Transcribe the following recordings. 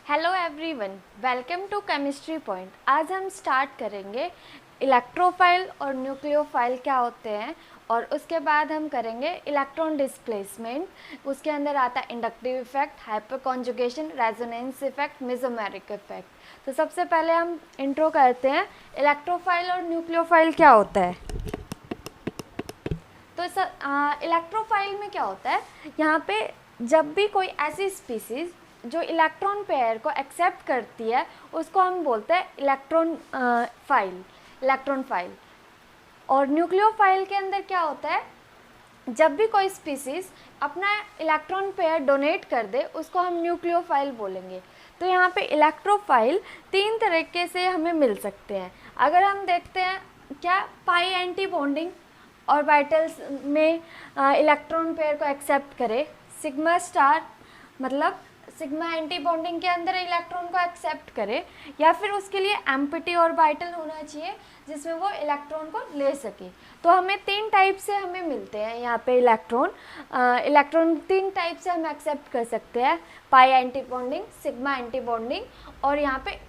Hello everyone, welcome to chemistry point. आज हम start करेंगे इलेक्ट्रोफाइल और न्यूक्लियोफाइल क्या होते हैं, और उसके बाद हम करेंगे इलेक्ट्रॉन डिस्प्लेसमेंट। उसके अंदर आता है inductive effect, hyper conjugation, resonance effect, mesomeric effect. तो सबसे पहले हम इंट्रो करते हैं, इलेक्ट्रोफाइल और न्यूक्लियोफाइल क्या होता है। तो इलेक्ट्रोफाइल में क्या होता है, यहाँ पे जब भी कोई ऐसी स्पीसीज जो इलेक्ट्रॉन पेयर को एक्सेप्ट करती है उसको हम बोलते हैं इलेक्ट्रॉन फाइल। और न्यूक्लियोफाइल के अंदर क्या होता है, जब भी कोई स्पीसीज अपना इलेक्ट्रॉन पेयर डोनेट कर दे उसको हम न्यूक्लियोफाइल बोलेंगे। तो यहाँ पे इलेक्ट्रोफाइल तीन तरीके से हमें मिल सकते हैं। अगर हम देखते हैं क्या पाई एंटी बॉन्डिंग ऑर्बिटल्स में इलेक्ट्रॉन पेयर को एक्सेप्ट करे, सिग्मा स्टार मतलब सिग्मा एंटी बॉन्डिंग के अंदर इलेक्ट्रॉन को एक्सेप्ट करे, या फिर उसके लिए एम्प्टी ऑर्बिटल होना चाहिए जिसमें वो इलेक्ट्रॉन को ले सके। तो हमें तीन टाइप से हमें मिलते हैं यहाँ पे इलेक्ट्रॉन तीन टाइप से हम एक्सेप्ट कर सकते हैं, pi anti bonding, sigma anti bonding और यहाँ पे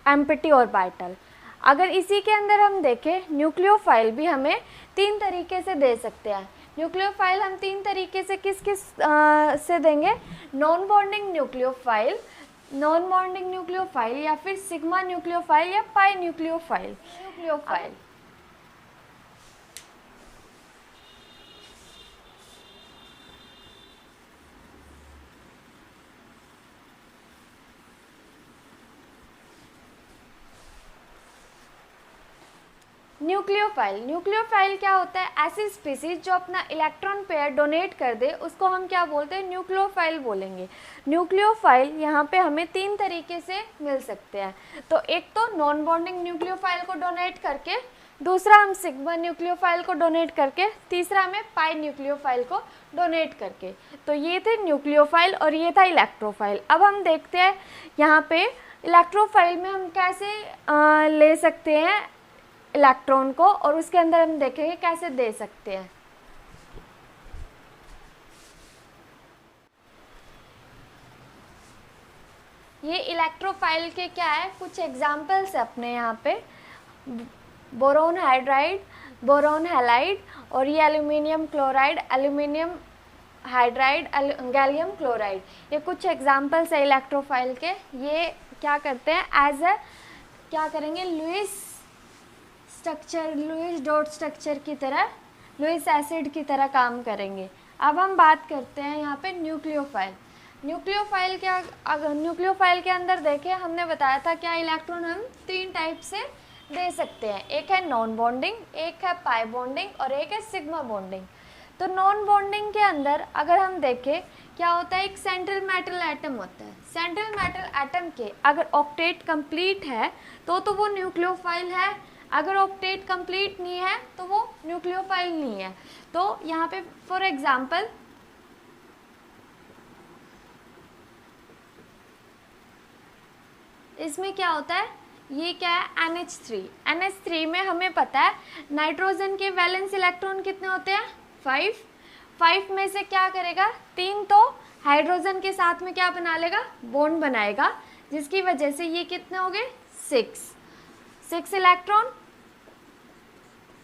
एम्प्टी ऑर्बिटल। अगर इसी के अंदर हम देखें, न्यूक्लियोफाइल भी हमें तीन तरीके से दे सकते हैं। न्यूक्लियोफाइल हम तीन तरीके से किस किस से देंगे, नॉन बॉन्डिंग न्यूक्लियोफाइल या फिर सिग्मा न्यूक्लियोफाइल या पाई न्यूक्लियोफाइल। न्यूक्लियोफाइल क्या होता है, ऐसी स्पीसीज जो अपना इलेक्ट्रॉन पेयर डोनेट कर दे उसको हम क्या बोलते हैं, न्यूक्लियोफाइल बोलेंगे। न्यूक्लियोफाइल यहाँ पे हमें तीन तरीके से मिल सकते हैं। तो एक तो नॉन बॉन्डिंग न्यूक्लियोफाइल को डोनेट करके, दूसरा हम सिग्मा न्यूक्लियोफाइल को डोनेट करके, तीसरा हमें पाई न्यूक्लियोफाइल को डोनेट करके। तो ये थे न्यूक्लियोफाइल और ये था इलेक्ट्रोफाइल। अब हम देखते हैं यहाँ पे इलेक्ट्रोफाइल में हम कैसे ले सकते हैं इलेक्ट्रॉन को, और उसके अंदर हम देखेंगे कैसे दे सकते हैं। ये इलेक्ट्रोफाइल के क्या है, कुछ एग्जांपल्स है अपने यहाँ पे, बोरोन हाइड्राइड, बोरोन हैलाइड, और ये aluminium chloride, aluminium hydride, gallium chloride. ये कुछ एग्जांपल्स है इलेक्ट्रोफाइल के। ये क्या करते हैं, क्या करेंगे, लुईस डॉट स्ट्रक्चर की तरह, लुईस एसिड की तरह काम करेंगे। अब हम बात करते हैं यहाँ पे न्यूक्लियोफाइल। न्यूक्लियोफाइल के अंदर देखें, हमने बताया था क्या इलेक्ट्रॉन हम तीन टाइप से दे सकते हैं, एक है नॉन बॉन्डिंग, एक है पाई बॉन्डिंग और एक है सिग्मा बॉन्डिंग। तो नॉन बॉन्डिंग के अंदर अगर हम देखें क्या होता है, एक सेंट्रल मेटल एटम होता है। सेंट्रल मेटल एटम के अगर ऑक्टेट कंप्लीट है तो वो न्यूक्लियोफाइल है, अगर ऑक्टेट कंप्लीट नहीं है तो वो न्यूक्लियोफाइल नहीं है। तो यहाँ पे फॉर एग्जांपल इसमें क्या होता है, ये क्या है, NH3। NH3 में हमें पता है नाइट्रोजन के वैलेंस इलेक्ट्रॉन कितने होते हैं, 5 में से क्या करेगा, 3 तो हाइड्रोजन के साथ में क्या बना लेगा, बॉन्ड बनाएगा, जिसकी वजह से ये कितने हो गए, 6 इलेक्ट्रॉन।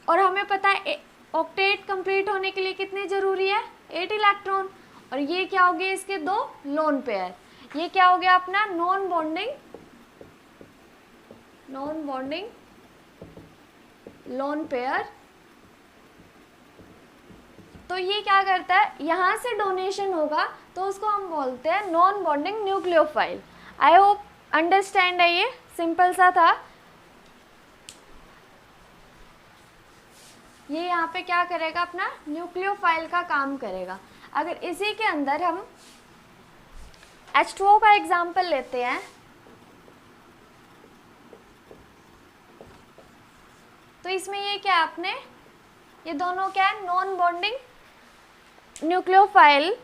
और हमें पता है ऑक्टेट कंप्लीट होने के लिए कितने जरूरी है, 8 इलेक्ट्रॉन। और ये क्या हो गए, इसके दो लोन पेयर। ये क्या हो गया अपना नॉन बॉन्डिंग लोन पेयर। तो ये क्या करता है, यहाँ से डोनेशन होगा तो उसको हम बोलते हैं non bonding nucleophile. I hope understand है, ये सिंपल सा था। ये यहाँ पे क्या करेगा, अपना न्यूक्लियोफाइल का काम करेगा। अगर इसी के अंदर हम H2O का एग्जाम्पल लेते हैं, तो इसमें ये क्या आपने, ये दोनों क्या है, नॉन बॉन्डिंग न्यूक्लियोफाइल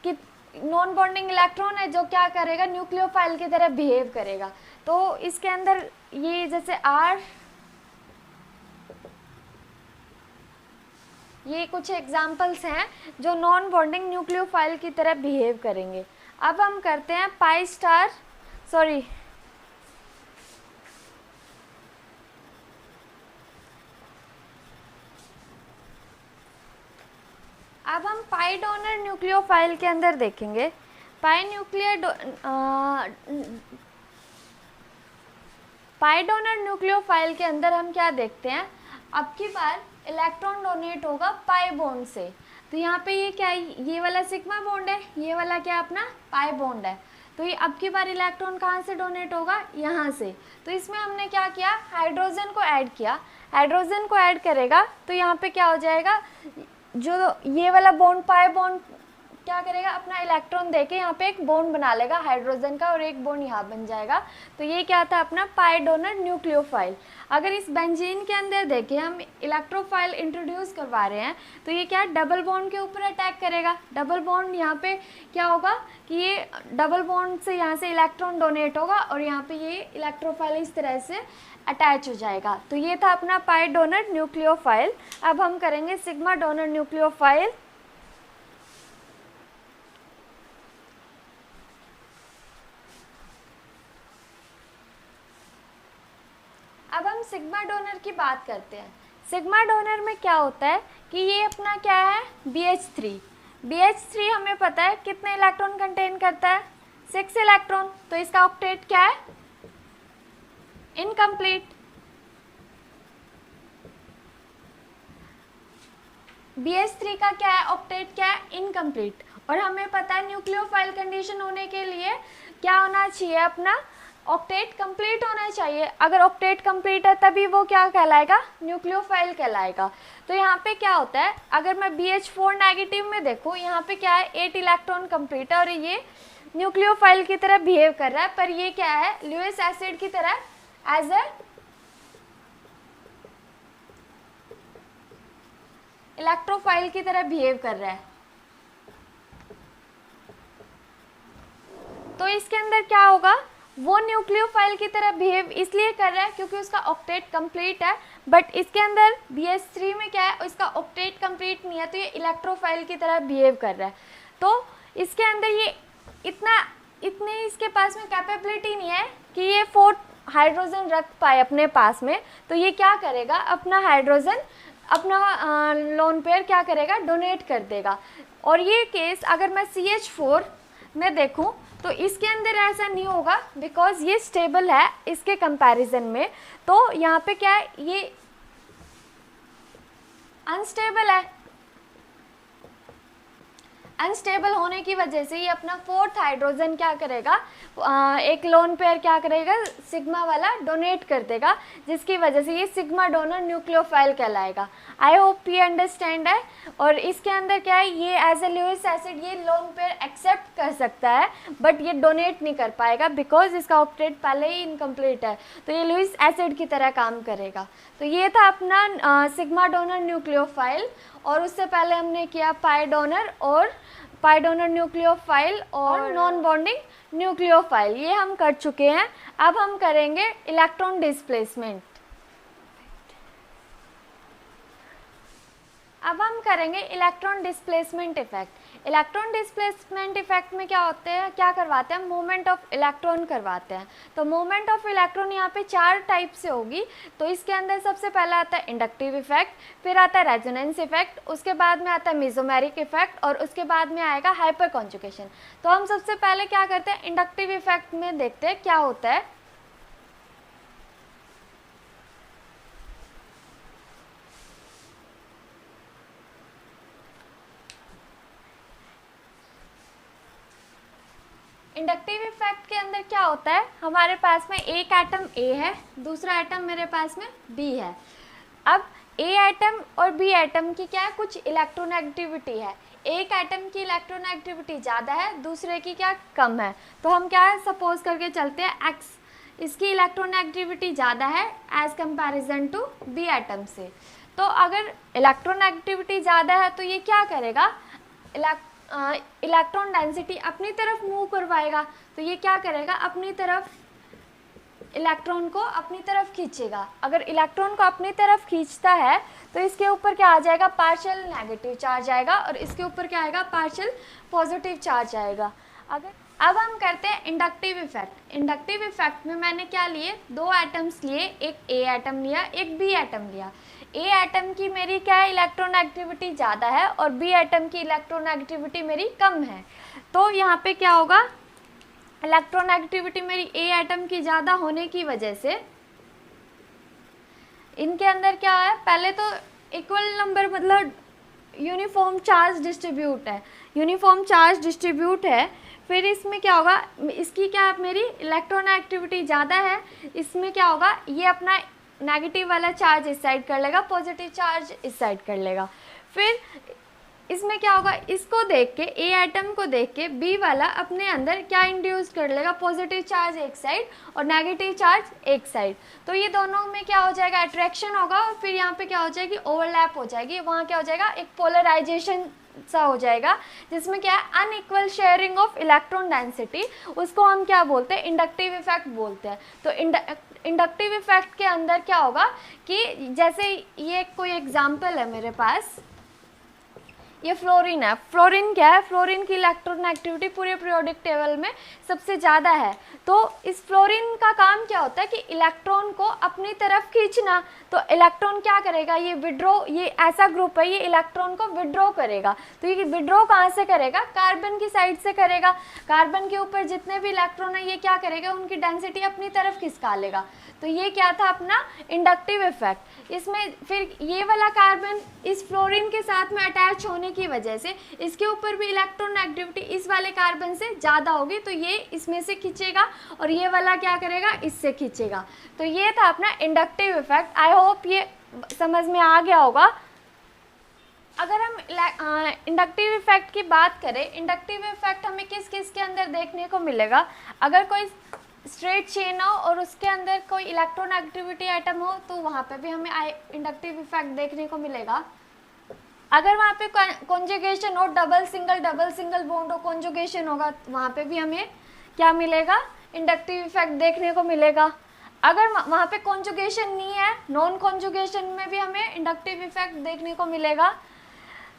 की, नॉन बॉन्डिंग इलेक्ट्रॉन है जो क्या करेगा, न्यूक्लियोफाइल की तरह बिहेव करेगा। तो इसके अंदर ये जैसे ये कुछ एग्जाम्पल्स हैं जो नॉन बॉन्डिंग न्यूक्लियोफाइल की तरह बिहेव करेंगे। अब हम करते हैं पाई स्टार सॉरी, अब हम पाई डोनर न्यूक्लियोफाइल के अंदर देखेंगे। पाई डोनर न्यूक्लियोफाइल के अंदर हम क्या देखते हैं, अब की बार इलेक्ट्रॉन डोनेट होगा पाई बॉन्ड से। तो यहाँ पे ये क्या है, ये वाला सिग्मा बॉन्ड है, ये वाला क्या अपना पाई बॉन्ड है। तो ये अब की बार इलेक्ट्रॉन कहाँ से डोनेट होगा, यहाँ से। तो इसमें हमने क्या किया, हाइड्रोजन को ऐड किया। हाइड्रोजन को ऐड करेगा तो यहाँ पे क्या हो जाएगा, जो ये वाला बॉन्ड पाई बॉन्ड क्या करेगा, अपना इलेक्ट्रॉन देके यहाँ पे एक बॉन्ड बना लेगा हाइड्रोजन का, और एक बॉन्ड यहाँ बन जाएगा। तो ये क्या था अपना पाई डोनर न्यूक्लियोफाइल। अगर इस बेंजीन के अंदर देखें, हम इलेक्ट्रोफाइल इंट्रोड्यूस करवा रहे हैं, तो ये क्या डबल बॉन्ड के ऊपर अटैक करेगा। डबल बॉन्ड यहाँ पे क्या होगा कि ये डबल बॉन्ड से यहाँ से इलेक्ट्रॉन डोनेट होगा, और यहाँ पे ये इलेक्ट्रोफाइल इस तरह से अटैच हो जाएगा। तो ये था अपना पाई डोनर न्यूक्लियोफाइल। अब हम करेंगे सिग्मा डोनर न्यूक्लियोफाइल। अब हम सिग्मा डोनर की बात करते हैं। सिग्मा डोनर में क्या होता है कि ये अपना क्या है, BH3। BH3 हमें पता है कितने इलेक्ट्रॉन कंटेन करता है, 6 इलेक्ट्रॉन। तो इसका ऑक्टेट क्या है, इनकम्प्लीट। BH3 का क्या है, ऑक्टेट क्या है, इनकम्प्लीट। और हमें पता है न्यूक्लियोफाइल कंडीशन होने के लिए क्या होना चाहिए, अपना ऑक्टेट कंप्लीट होना चाहिए। अगर ऑक्टेट कंप्लीट है तभी वो क्या कहलाएगा, न्यूक्लियोफाइल कहलाएगा। तो यहाँ पे क्या होता है, अगर मैं BH4 नेगेटिव में देखूँ, यहाँ पे क्या है 8 इलेक्ट्रॉन कंप्लीट है, और ये न्यूक्लियोफाइल की तरह बिहेव कर रहा है, पर ये क्या है ल्यूइस एसिड की तरह एज ए इलेक्ट्रोफाइल की तरह बिहेव कर रहा है। तो इसके अंदर क्या होगा, वो न्यूक्लियोफाइल की तरह बिहेव इसलिए कर रहा है क्योंकि उसका ऑक्टेट कंप्लीट है, बट इसके अंदर BH3 में क्या है, इसका ऑक्टेट कंप्लीट नहीं है, तो ये इलेक्ट्रोफाइल की तरह बिहेव कर रहा है। तो इसके अंदर ये इतने इसके पास में कैपेबिलिटी नहीं है कि ये 4 हाइड्रोजन रख पाए अपने पास में। तो ये क्या करेगा, अपना हाइड्रोजन, अपना लोन पेयर क्या करेगा, डोनेट कर देगा। और ये केस अगर मैं CH4 में देखूं तो इसके अंदर ऐसा नहीं होगा, बिकॉज ये स्टेबल है इसके कंपैरिजन में। तो यहाँ पे क्या है, ये अनस्टेबल है। अनस्टेबल होने की वजह से ये अपना 4th हाइड्रोजन क्या करेगा, एक लोन पेयर क्या करेगा, सिग्मा वाला डोनेट कर देगा, जिसकी वजह से ये सिग्मा डोनर न्यूक्लियोफाइल कहलाएगा। आई होप ये अंडरस्टैंड है। और इसके अंदर क्या है, ये एज ए ल्यूइस एसिड ये लोन पेयर एक्सेप्ट कर सकता है, बट ये डोनेट नहीं कर पाएगा बिकॉज इसका ऑक्टेट पहले ही इनकम्प्लीट है। तो ये ल्यूइस एसिड की तरह काम करेगा। तो ये था अपना सिग्मा डोनर न्यूक्लियोफाइल। और उससे पहले हमने किया पाई डोनर न्यूक्लियोफाइल और नॉन बॉन्डिंग न्यूक्लियोफाइल, ये हम कर चुके हैं। अब हम करेंगे इलेक्ट्रॉन डिस्प्लेसमेंट। अब हम करेंगे electron displacement effect. Electron displacement effect में क्या होते हैं, क्या करवाते हैं, मूवमेंट ऑफ इलेक्ट्रॉन करवाते हैं। तो मूवमेंट ऑफ इलेक्ट्रॉन यहाँ पे 4 टाइप से होगी। तो इसके अंदर सबसे पहला आता है इंडक्टिव इफेक्ट, फिर आता है रेजोनेंस इफेक्ट, उसके बाद में आता है मेसोमेरिक इफेक्ट, और उसके बाद में आएगा हाइपर कॉन्जुगेशन। तो हम सबसे पहले क्या करते हैं, इंडक्टिव इफेक्ट में देखते हैं क्या होता है। इंडक्टिव इफेक्ट के अंदर क्या होता है, हमारे पास में एक एटम A है, दूसरा एटम मेरे पास में B है। अब A एटम और B एटम की क्या है, कुछ इलेक्ट्रोनेगेटिविटी है। एक एटम की इलेक्ट्रोनेगेटिविटी ज़्यादा है, दूसरे की क्या कम है। तो हम क्या है, सपोज करके चलते हैं X, इसकी इलेक्ट्रोनेगेटिविटी ज़्यादा है as comparison to B atom से। तो अगर इलेक्ट्रोनेगेटिविटी ज़्यादा है तो ये क्या करेगा, इलेक्ट्रॉन डेंसिटी अपनी तरफ मूव करवाएगा। तो ये क्या करेगा, अपनी तरफ इलेक्ट्रॉन को अपनी तरफ खींचेगा। अगर इलेक्ट्रॉन को अपनी तरफ खींचता है तो इसके ऊपर क्या आ जाएगा, पार्शियल नेगेटिव चार्ज आएगा, और इसके ऊपर क्या आएगा, पार्शियल पॉजिटिव चार्ज आएगा। अगर अब हम करते हैं इंडक्टिव इफेक्ट। इंडक्टिव इफेक्ट में मैंने क्या लिए, 2 एटम्स लिए, एक ए एटम लिया, एक बी एटम लिया। ए एटम की मेरी क्या है, इलेक्ट्रॉन एक्टिविटी ज़्यादा है और बी एटम की इलेक्ट्रॉन एक्टिविटी मेरी कम है। तो यहाँ पे क्या होगा, इलेक्ट्रॉन एक्टिविटी मेरी ए एटम की ज़्यादा होने की वजह से इनके अंदर क्या है, पहले तो इक्वल नंबर मतलब यूनिफॉर्म चार्ज डिस्ट्रीब्यूट है, यूनिफॉर्म चार्ज डिस्ट्रीब्यूट है। फिर इसमें क्या होगा, इसकी क्या है, मेरी इलेक्ट्रॉन एक्टिविटी ज़्यादा है, इसमें क्या होगा, ये अपना नेगेटिव वाला चार्ज इस साइड कर लेगा, पॉजिटिव चार्ज इस साइड कर लेगा। फिर इसमें क्या होगा, इसको देख के, ए एटम को देख के बी वाला अपने अंदर क्या इंड्यूस कर लेगा, पॉजिटिव चार्ज एक साइड और नेगेटिव चार्ज एक साइड। तो ये दोनों में क्या हो जाएगा, अट्रैक्शन होगा और फिर यहाँ पे क्या हो जाएगी, ओवरलैप हो जाएगी। वहाँ क्या हो जाएगा, एक पोलराइजेशन सा हो जाएगा, जिसमें क्या है, unequal sharing of electron density. उसको हम क्या बोलते हैं, इंडक्टिव इफेक्ट बोलते हैं। तो इंडक्टिव इफेक्ट के अंदर क्या होगा कि जैसे ये कोई एग्जाम्पल है मेरे पास, ये फ्लोरीन है। फ्लोरीन क्या है, फ्लोरीन की इलेक्ट्रॉन एक्टिविटी पूरे पीरियोडिक टेबल में सबसे ज़्यादा है। तो इस फ्लोरीन का काम क्या होता है कि इलेक्ट्रॉन को अपनी तरफ खींचना। तो इलेक्ट्रॉन क्या करेगा, ये विड्रॉ, ये ऐसा ग्रुप है, ये इलेक्ट्रॉन को विड्रॉ करेगा। तो ये विड्रॉ कहाँ से करेगा, कार्बन की साइड से करेगा। कार्बन के ऊपर जितने भी इलेक्ट्रॉन है ये क्या करेगा, उनकी डेंसिटी अपनी तरफ खिसका लेगा। तो ये क्या था अपना इंडक्टिव इफेक्ट। इसमें फिर ये वाला कार्बन इस फ्लोरीन के साथ में अटैच होने की वजह से इसके ऊपर भी इलेक्ट्रॉन एक्टिविटी इस वाले कार्बन से ज़्यादा होगी, तो ये इसमें से खींचेगा और ये वाला क्या करेगा, इससे खींचेगा। तो ये था अपना इंडक्टिव इफेक्ट। आई होप ये समझ में आ गया होगा। अगर हम इंडक्टिव इफेक्ट की बात करें, इंडक्टिव इफेक्ट हमें किस किस के अंदर देखने को मिलेगा, अगर कोई स्ट्रेट चेन हो और उसके अंदर कोई इलेक्ट्रॉन एक्टिविटी एटम हो तो वहाँ पे भी हमें इंडक्टिव इफेक्ट देखने को मिलेगा। अगर वहाँ पे कॉन्जुगेशन हो, डबल सिंगल बॉन्ड हो, कॉन्जुगेशन होगा, वहाँ पे भी हमें क्या मिलेगा, इंडक्टिव इफेक्ट देखने को मिलेगा। अगर वहाँ पे कॉन्जुगेशन नहीं है, नॉन कॉन्जुगेशन में भी हमें इंडक्टिव इफेक्ट देखने को मिलेगा।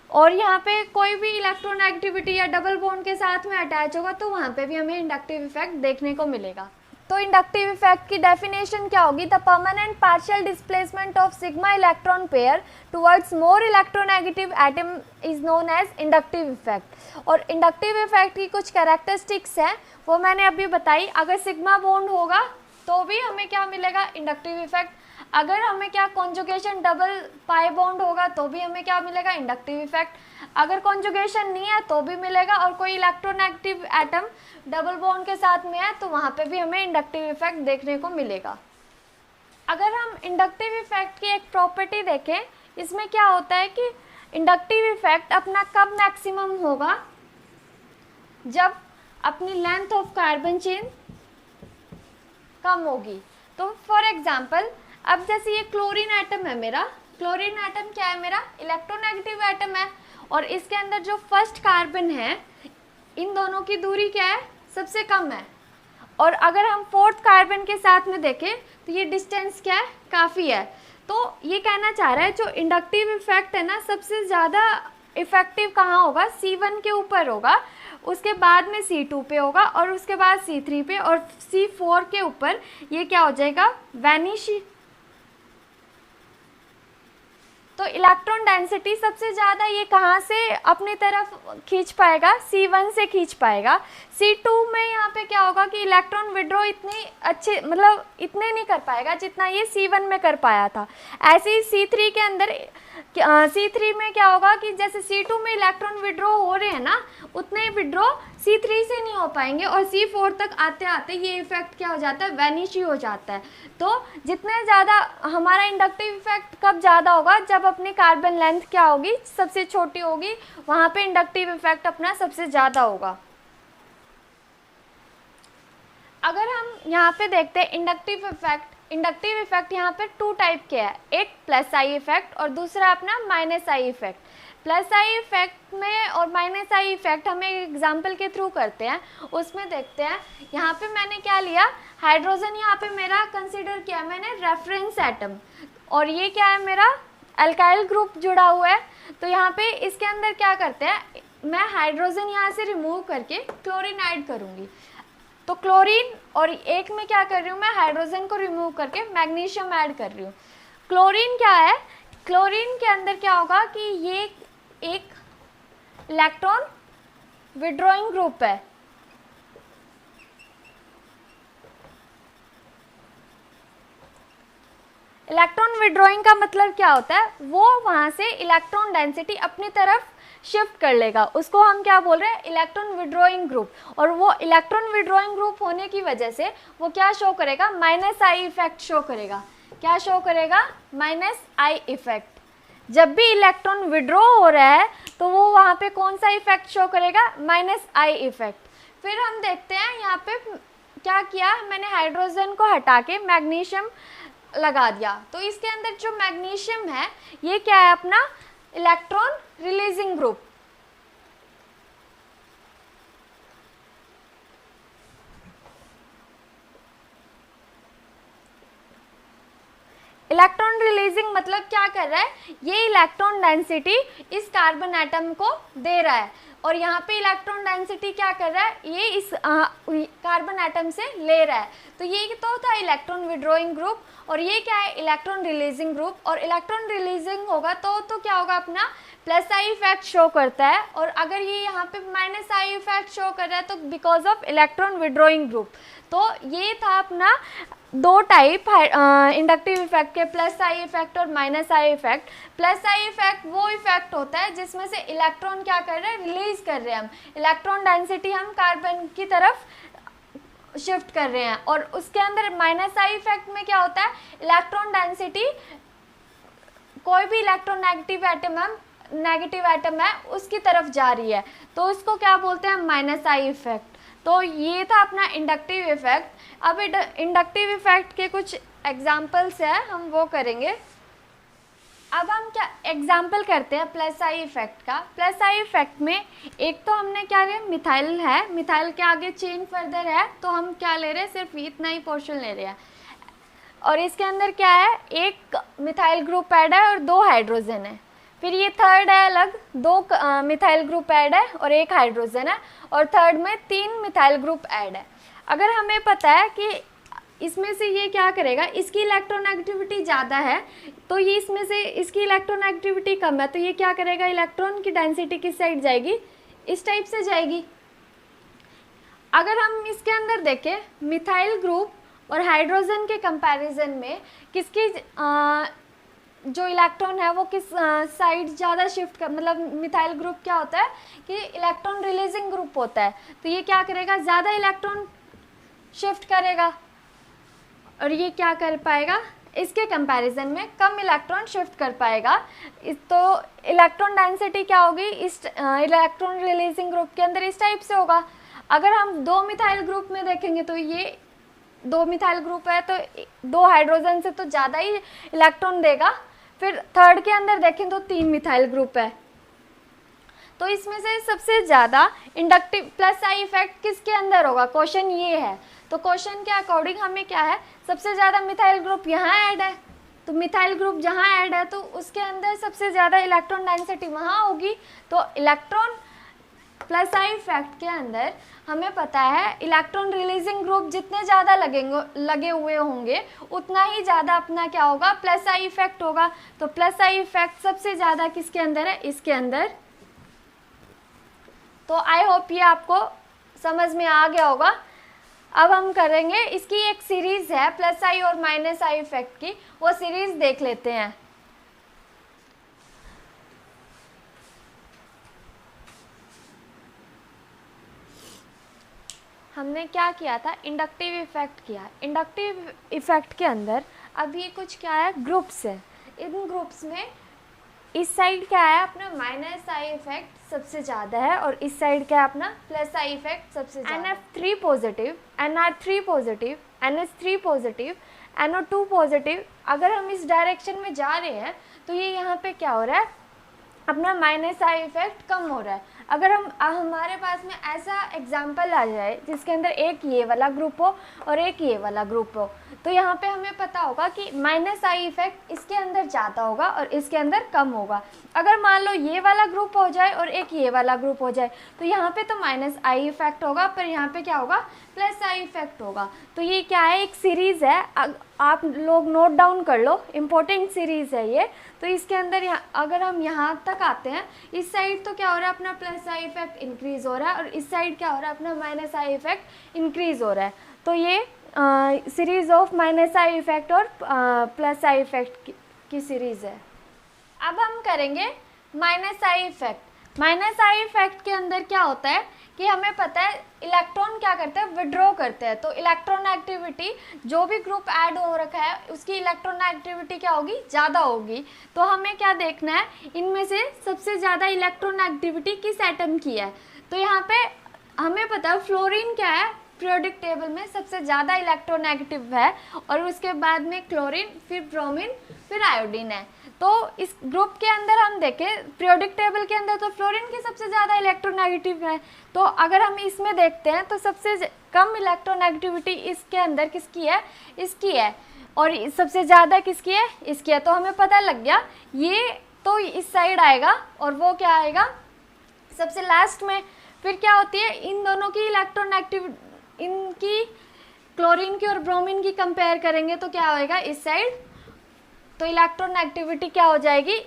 और यहाँ पे कोई भी इलेक्ट्रॉन एक्टिविटी या डबल बॉन्ड के साथ में अटैच होगा तो वहाँ पे भी हमें इंडक्टिव इफेक्ट देखने को मिलेगा। तो इंडक्टिव इफेक्ट की डेफिनेशन क्या होगी, the permanent partial displacement of sigma electron pair towards more electronegative atom is known as inductive effect. और इंडक्टिव इफेक्ट की कुछ कैरेक्टरिस्टिक्स हैं वो मैंने अभी बताई। अगर सिग्मा बॉन्ड होगा तो भी हमें क्या मिलेगा, इंडक्टिव इफेक्ट। अगर हमें क्या कॉन्जुगेशन डबल पाई बॉन्ड होगा तो भी हमें क्या मिलेगा, इंडक्टिव इफेक्ट। अगर कॉन्जुगेशन नहीं है तो भी मिलेगा, और कोई इलेक्ट्रोनेगेटिव एटम डबल बॉन्ड के साथ में है तो वहाँ पे भी हमें इंडक्टिव इफेक्ट देखने को मिलेगा। अगर हम इंडक्टिव इफेक्ट की एक प्रॉपर्टी देखें, इसमें क्या होता है कि इंडक्टिव इफेक्ट अपना कब मैक्सिमम होगा, जब अपनी लेंथ ऑफ कार्बन चेन कम होगी। तो फॉर एग्जाम्पल, अब जैसे ये क्लोरीन एटम है मेरा, क्लोरीन एटम क्या है मेरा, इलेक्ट्रोनेगेटिव एटम है, और इसके अंदर जो फर्स्ट कार्बन है इन दोनों की दूरी क्या है, सबसे कम है। और अगर हम फोर्थ कार्बन के साथ में देखें तो ये डिस्टेंस क्या है, काफ़ी है। तो ये कहना चाह रहा है जो इंडक्टिव इफेक्ट है ना, सबसे ज़्यादा इफेक्टिव कहाँ होगा, C1 के ऊपर होगा, उसके बाद में C2 पे होगा, और उसके बाद C3 पे, और C4 के ऊपर ये क्या हो जाएगा, वैनिश। तो इलेक्ट्रॉन डेंसिटी सबसे ज़्यादा ये कहाँ से अपनी तरफ खींच पाएगा, C1 से खींच पाएगा। C2 में यहाँ पे क्या होगा कि इलेक्ट्रॉन विड्रॉ इतनी अच्छे मतलब इतने नहीं कर पाएगा जितना ये C1 में कर पाया था। ऐसे ही C3 के अंदर C3 में क्या होगा कि जैसे C2 में इलेक्ट्रॉन विड्रॉ हो रहे हैं ना, उतने विड्रॉ C3 से नहीं हो पाएंगे, और C4 तक आते आते ये इफेक्ट क्या हो जाता है, वैनिश ही हो जाता है। तो जितने ज़्यादा हमारा इंडक्टिव इफेक्ट कब ज़्यादा होगा, जब अपनी कार्बन लेंथ क्या होगी, सबसे छोटी होगी, वहाँ पे इंडक्टिव इफेक्ट अपना सबसे ज़्यादा होगा। अगर हम यहाँ पे देखते हैं इंडक्टिव इफेक्ट यहाँ पे 2 टाइप के हैं, एक प्लस आई इफेक्ट और दूसरा अपना minus I effect. Plus I effect में और माइनस आई इफेक्ट हम एक एग्जाम्पल के थ्रू करते हैं, उसमें देखते हैं। यहाँ पे मैंने क्या लिया, हाइड्रोजन यहाँ पे मेरा कंसिडर किया मैंने रेफरेंस एटम, और ये क्या है मेरा अल्काइल ग्रुप जुड़ा हुआ है। तो यहाँ पे इसके अंदर क्या करते हैं, मैं हाइड्रोजन यहाँ से रिमूव करके क्लोरीन ऐड करूँगी। तो क्लोरीन और एक में क्या कर रही हूँ मैं, हाइड्रोजन को रिमूव करके मैग्नीशियम ऐड कर रही हूँ। क्लोरीन क्या है, क्लोरीन के अंदर क्या होगा कि ये एक इलेक्ट्रॉन विड्रॉइंग ग्रुप है। इलेक्ट्रॉन विड्रॉइंग का मतलब क्या होता है, वो वहाँ से इलेक्ट्रॉन डेंसिटी अपनी तरफ शिफ्ट कर लेगा, उसको हम क्या बोल रहे हैं, इलेक्ट्रॉन विड्रॉइंग ग्रुप। और वो इलेक्ट्रॉन विड्रॉइंग ग्रुप होने की वजह से वो क्या शो करेगा, माइनस आई इफेक्ट शो करेगा। क्या शो करेगा, माइनस आई इफेक्ट। जब भी इलेक्ट्रॉन विड्रॉ हो रहा है तो वो वहाँ पे कौन सा इफेक्ट शो करेगा, माइनस आई इफेक्ट। फिर हम देखते हैं यहाँ पे क्या किया, मैंने हाइड्रोजन को हटा के मैग्नीशियम लगा दिया। तो इसके अंदर जो मैग्नीशियम है ये क्या है, अपना electron releasing group. Electron releasing मतलब क्या कर रहा है, ये इलेक्ट्रॉन डेंसिटी इस कार्बन एटम को दे रहा है और यहाँ पे इलेक्ट्रॉन डेंसिटी क्या कर रहा है, ये इस कार्बन एटम से ले रहा है। तो ये तो था इलेक्ट्रॉन विड्रॉइंग ग्रुप और ये क्या है, इलेक्ट्रॉन रिलीजिंग ग्रुप। और इलेक्ट्रॉन रिलीजिंग होगा तो क्या होगा, अपना प्लस आई इफेक्ट शो करता है। और अगर ये यहाँ पे माइनस आई इफेक्ट शो कर रहा है तो because of electron withdrawing group. तो ये था अपना दो टाइप इंडक्टिव इफेक्ट के, प्लस आई इफेक्ट और minus I effect. Plus I effect वो इफेक्ट होता है जिसमें से इलेक्ट्रॉन क्या कर रहे हैं, रिलीज कर रहे हैं हम, इलेक्ट्रॉन डेंसिटी हम कार्बन की तरफ शिफ्ट कर रहे हैं। और उसके अंदर माइनस आई इफेक्ट में क्या होता है, इलेक्ट्रॉन डेंसिटी कोई भी इलेक्ट्रॉन नेगेटिव एटम है उसकी तरफ जा रही है, तो उसको क्या बोलते हैं, माइनस आई इफेक्ट। तो ये था अपना इंडक्टिव इफेक्ट। अब इंडक्टिव इफेक्ट के कुछ एग्जाम्पल्स हैं, हम वो करेंगे। अब हम क्या एग्जाम्पल करते हैं प्लस आई इफेक्ट का। प्लस आई इफेक्ट में एक तो हमने क्या लिया, मिथाइल है, मिथाइल के आगे चेन फर्दर है तो हम क्या ले रहे हैं, सिर्फ इतना ही पोर्शन ले रहे हैं। और इसके अंदर क्या है, एक मिथाइल ग्रुप ऐड है और दो हाइड्रोजन है। फिर ये थर्ड है अलग, दो मिथाइल ग्रुप ऐड है और एक हाइड्रोजन है। और थर्ड में 3 मिथाइल ग्रुप ऐड है। अगर हमें पता है कि इसमें से ये क्या करेगा, इसकी इलेक्ट्रोनेगेटिविटी ज़्यादा है तो ये इसमें से इसकी इलेक्ट्रोनेगेटिविटी कम है, तो ये क्या करेगा, इलेक्ट्रॉन की डेंसिटी किस साइड जाएगी, इस टाइप से जाएगी। अगर हम इसके अंदर देखें मिथाइल ग्रुप और हाइड्रोजन के कंपैरिजन में किसकी जो इलेक्ट्रॉन है वो किस साइड ज़्यादा शिफ्ट कर, मतलब मिथाइल ग्रुप क्या होता है कि इलेक्ट्रॉन रिलीजिंग ग्रुप होता है, तो ये क्या करेगा, ज़्यादा इलेक्ट्रॉन शिफ्ट करेगा। और ये क्या कर पाएगा, इसके कंपैरिजन में कम इलेक्ट्रॉन शिफ्ट कर पाएगा। तो इलेक्ट्रॉन डेंसिटी क्या होगी इस इलेक्ट्रॉन रिलीजिंग ग्रुप के अंदर, इस टाइप से होगा। अगर हम 2 मिथाइल ग्रुप में देखेंगे तो ये 2 मिथाइल ग्रुप है तो 2 हाइड्रोजन से तो ज़्यादा ही इलेक्ट्रॉन देगा। फिर थर्ड के अंदर देखें तो 3 मिथाइल ग्रुप है, तो इसमें से सबसे ज़्यादा इंडक्टिव प्लस आई इफेक्ट किसके अंदर होगा, क्वेश्चन ये है। तो क्वेश्चन के अकॉर्डिंग हमें क्या है, सबसे ज़्यादा मिथाइल ग्रुप यहाँ ऐड है, तो मिथाइल ग्रुप जहाँ ऐड है तो उसके अंदर सबसे ज़्यादा इलेक्ट्रॉन डेंसिटी वहाँ होगी। तो इलेक्ट्रॉन प्लस आई इफेक्ट के अंदर हमें पता है इलेक्ट्रॉन रिलीजिंग ग्रुप जितने ज़्यादा लगे हुए होंगे उतना ही ज़्यादा अपना क्या होगा, प्लस आई इफेक्ट होगा। तो प्लस आई इफेक्ट सबसे ज़्यादा किसके अंदर है, इसके अंदर। तो आई होप ये आपको समझ में आ गया होगा। अब हम करेंगे, इसकी एक सीरीज़ है प्लस आई और माइनस आई इफेक्ट की, वो सीरीज़ देख लेते हैं। हमने क्या किया था, इंडक्टिव इफेक्ट किया। इंडक्टिव इफेक्ट के अंदर अब ये कुछ क्या है, ग्रुप्स है। इन ग्रुप्स में इस साइड क्या है अपना माइनस आई इफेक्ट सबसे ज़्यादा है और इस साइड क्या है अपना प्लस आई इफेक्ट सबसे ज़्यादा। NF3 positive, NR3 positive, NH3 positive, NO2 positive. अगर हम इस डायरेक्शन में जा रहे हैं तो ये यहाँ पे क्या हो रहा है, अपना माइनस आई इफेक्ट कम हो रहा है। अगर हमारे पास में ऐसा एग्जाम्पल आ जाए जिसके अंदर एक ये वाला ग्रुप हो और एक ये वाला ग्रुप हो, तो यहाँ पे हमें पता होगा कि माइनस आई इफेक्ट इसके अंदर ज़्यादा होगा और इसके अंदर कम होगा। अगर मान लो ये वाला ग्रुप हो जाए और एक ये वाला ग्रुप हो जाए तो यहाँ पे तो माइनस आई इफेक्ट होगा, पर यहाँ पे क्या होगा, प्लस आई इफेक्ट होगा। तो ये क्या है, एक सीरीज़ है, आप लोग नोट डाउन कर लो, इम्पोर्टेंट सीरीज़ है ये। तो इसके अंदर अगर हम यहाँ तक आते हैं, इस साइड तो क्या हो रहा है, अपना प्लस आई इफेक्ट इंक्रीज़ हो रहा है, और इस साइड क्या हो रहा है, अपना माइनस आई इफेक्ट इंक्रीज़ हो रहा है। तो ये series of minus I effect और प्लस आई इफेक्ट की सीरीज़ है। अब हम करेंगे minus I effect. Minus I effect के अंदर क्या होता है कि हमें पता है इलेक्ट्रॉन क्या करते हैं, विड्रॉ करते हैं। तो इलेक्ट्रॉन एक्टिविटी, जो भी ग्रुप ऐड हो रखा है उसकी इलेक्ट्रॉन एक्टिविटी क्या होगी, ज़्यादा होगी। तो हमें क्या देखना है, इनमें से सबसे ज़्यादा इलेक्ट्रॉन एक्टिविटी किस एटम की है। तो यहाँ पे हमें पता है फ्लोरीन क्या है, पीरियोडिक टेबल में सबसे ज़्यादा इलेक्ट्रोनेगेटिव है, और उसके बाद में क्लोरीन, फिर ब्रोमीन, फिर आयोडीन है। तो इस ग्रुप के अंदर हम देखें पीरियोडिक टेबल के अंदर तो फ्लोरीन की सबसे ज़्यादा इलेक्ट्रोनेगेटिव है। तो अगर हम इसमें देखते हैं तो सबसे कम इलेक्ट्रोनेगेटिविटी इसके अंदर किसकी है, इसकी है, और सबसे ज़्यादा किसकी है, इसकी है। तो हमें पता लग गया ये तो इस साइड आएगा और वो क्या आएगा सबसे लास्ट में। फिर क्या होती है, इन दोनों की इलेक्ट्रोनेगेटिव, इनकी क्लोरीन की और ब्रोमीन की कंपेयर करेंगे तो क्या होएगा, इस साइड तो इलेक्ट्रोनेगेटिविटी क्या हो जाएगी,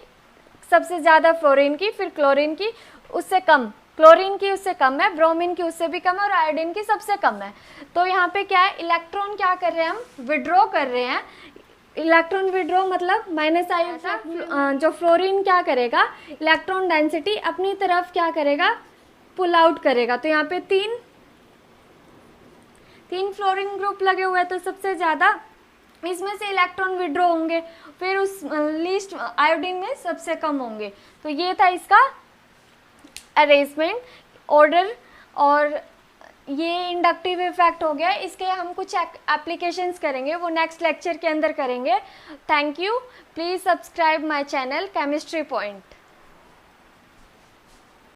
सबसे ज़्यादा फ्लोरीन की, फिर क्लोरीन की, उससे कम क्लोरीन की, उससे कम है, ब्रोमीन की उससे भी कम है, और आयोडीन की सबसे कम है। तो यहाँ पे क्या है, इलेक्ट्रॉन क्या कर रहे हैं, हम विड्रॉ कर रहे हैं। इलेक्ट्रॉन विड्रॉ मतलब माइनस आई इफेक्ट, जो फ्लोरीन क्या करेगा, इलेक्ट्रॉन डेंसिटी अपनी तरफ क्या करेगा, पुल आउट करेगा। तो यहाँ पे तीन फ्लोरीन ग्रुप लगे हुए हैं, तो सबसे ज़्यादा इसमें से इलेक्ट्रॉन विड्रॉ होंगे, फिर उस लीस्ट आयोडीन में सबसे कम होंगे। तो ये था इसका अरेंजमेंट ऑर्डर, और ये इंडक्टिव इफेक्ट हो गया। इसके हम कुछ एप्लीकेशंस करेंगे, वो नेक्स्ट लेक्चर के अंदर करेंगे। Thank you. Please subscribe my channel chemistry point.